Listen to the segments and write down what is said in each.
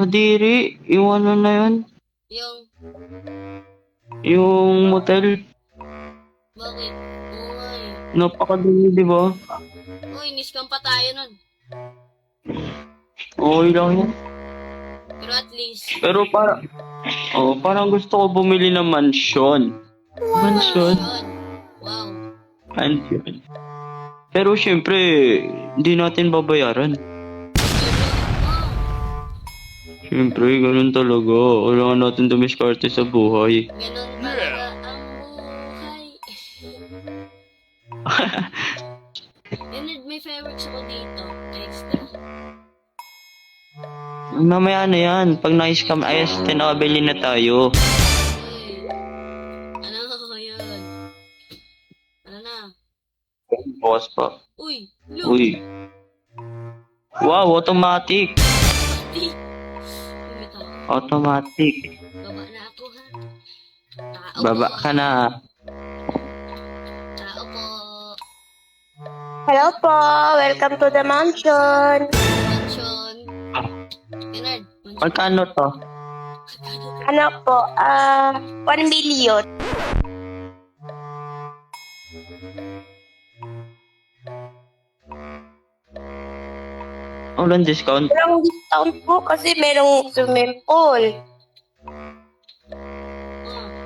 Kadiri, yung ano na yun, Yung, yung motel, bakit? Oo nga eh. napakadiri, di ba? Uy, niscam pa tayo nun. Okay lang yun. Pero at least, Pero parang gusto ko bumili ng mansyon. Mansyon? yun. Wow. Mansyon. Pero syempre, hindi natin babayaran. Wow. Syempre, ganun talaga. Kailangan natin dumiskarte sa buhay. Ganon talaga ang buhay. And may fireworks ako dito. Extra. Mamaya na yan. Pag na-scam, ayos, tinakabili na tayo. Uy. Ano yun? Ano na? Bukas pa. Uy, look. Uy. Wow, automatic. Di. Uy, tao. Automatic. Baba na ako ha. Tao Baba po. ka na. Tao po. Hello po, welcome to the mansion. Mansion. Leonard. Mansion. Magkano to? Ano po, 1 million. Walang discount. Walang discount po kasi merong swimming pool.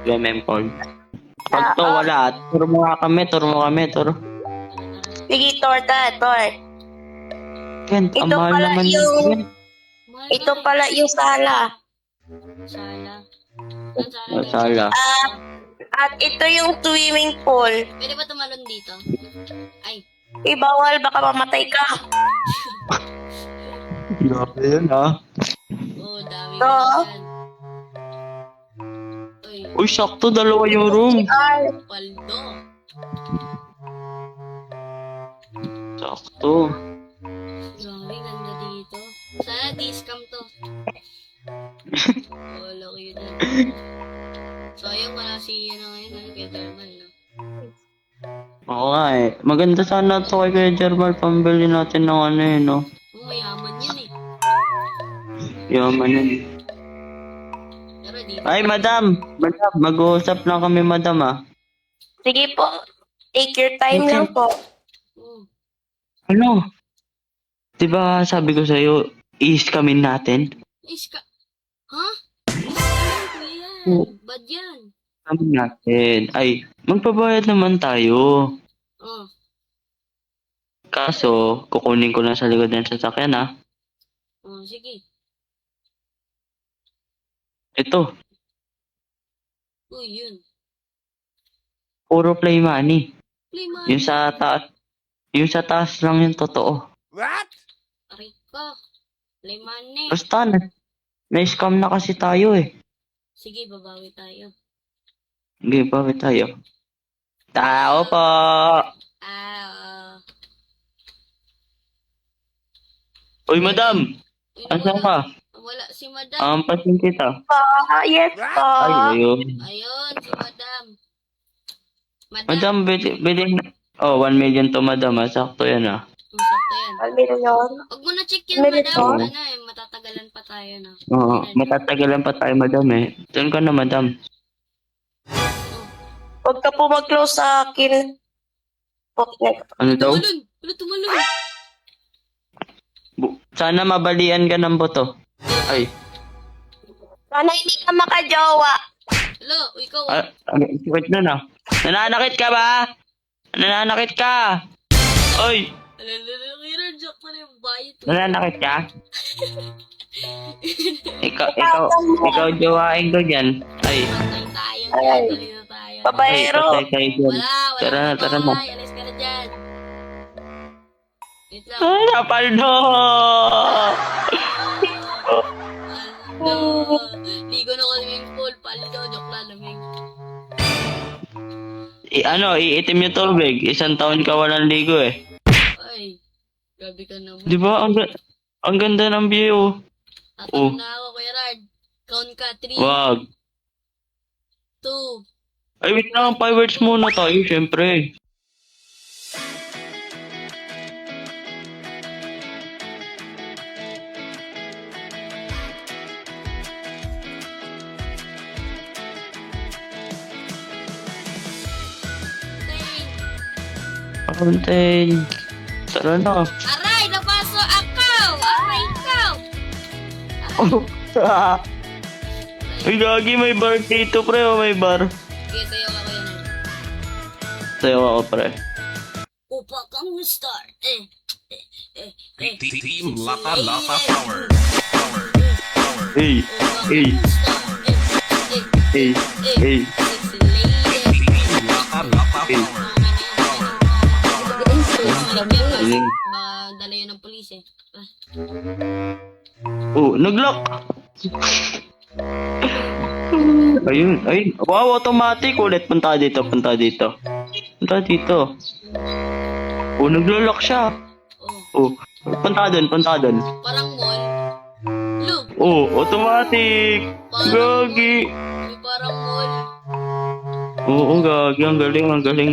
Lemon Paul. Pag to wala, turo mo nga kami, turo mo kami, turo. Sige, torta, tort. Ken, ang Ito mahal pala naman yung- yun. Mahal Ito ba? pala yung sala. Sala. Ang sala dito. Sala. At ito yung swimming pool. Pwede ba tumalon dito? Ay. Bawal, baka mamatay ka. Grabe yun ha. Oh, dami To. mo dyan. Uy, Uy, sakto, dalawa yung room. paldo. Sakto. Grabe, ganda dito. Sana discount to. Oh, laki yun. Sayang wala si ano ngayon, kay Thermal, no? Oo nga eh. Maganda sana to kay Kuya Jermal, pambili natin ng ano eh, no? Oh, mayaman yun eh. Yaman yun. Pero di. Ay, madam! Madam, mag-uusap lang kami, madam ah. Sige po, take your time Okay. lang po. Oh. Ano? Diba sabi ko sa'yo, i-scamin natin? Iska. Ha? Iska yan. Oo. Bad yan. Scamin natin. Ay, magpabayad naman tayo. Oh. Kaso, kukunin ko lang sa likod ng sasakyan ah. Oh, sige. Ito, Uy, yun. puro play money. Play man. Yung sa taas lang yung totoo. Aray ko. Play money. Basta na-scam na kasi tayo eh. Sige, babawi tayo. Sige, bakit tayo? Tao po! Ah, Uy, madam! uy, Asan ka? wala si madam. Ampasin kita. Yes po. Ay, ayun. Ayun, si madam. Madam. Madam, biling. Oh, 1 million to madam ah. Sakto yan ah. Sakto yan. 1 million. Huwag mo na check yan, Meron madam. po. Ano eh, matatagalan pa tayo na. Oo, matatagalan pa tayo madam eh. Doon ka na madam. Huwag ka po mag-close sa akin. Ano daw? Tumalon! Wala tumalon! Sana mabalian ka ng boto. Ay, Sana hindi ka makajowa. Hello, ikaw ah. wait na na. Nananakit ka ba? Nananakit ka? Oy, Kira, joke mo na yung bayit. nananakit ka? ikaw jowain ko dyan. Ay, Patay tayo Ay. dyan. Dali na tayo. Babaero. patay kayo dyan. Wala Tara na, tara na. patay. Alis ka na dyan. Wait lang. Ay, napaldo! Paldo. Ligo na ko swimming pool. Paldo. Joke lang lamig. Iitim yung tubig. 1 taon ka walang ligo eh. Ay. Grabe ka naman. Di ba? Ang ganda ng view. Tatanong na ako, Kuya Rard. Count ka. 3, Wag. 2. Ay, wait lang. 5 words muna tayo, syempre. Fountain. Tara na. Aray, nabaso ako! Aray, ikaw! Oh. Ay, gagi, may bar dito, pre. Oh, may bar. Sige, sayo ako yan. Sayo ako, pre. Upa kang star. Team Lapa Lapa Power. Hey, hey, hey, hey. Team Lapa Lapa Power. Galing. Dala yun ng polis eh. Oh, nag-lock. Ayun, ayun. Wow, automatic. Ulit, punta dito, punta dito. Punta dito. Oh, naglo-lock siya. Oh, Oh, punta doon, punta doon. parang mall. Look, Oh, automatic. Gagi. may parang mall. Oo, gagi. Ang galing, ang galing.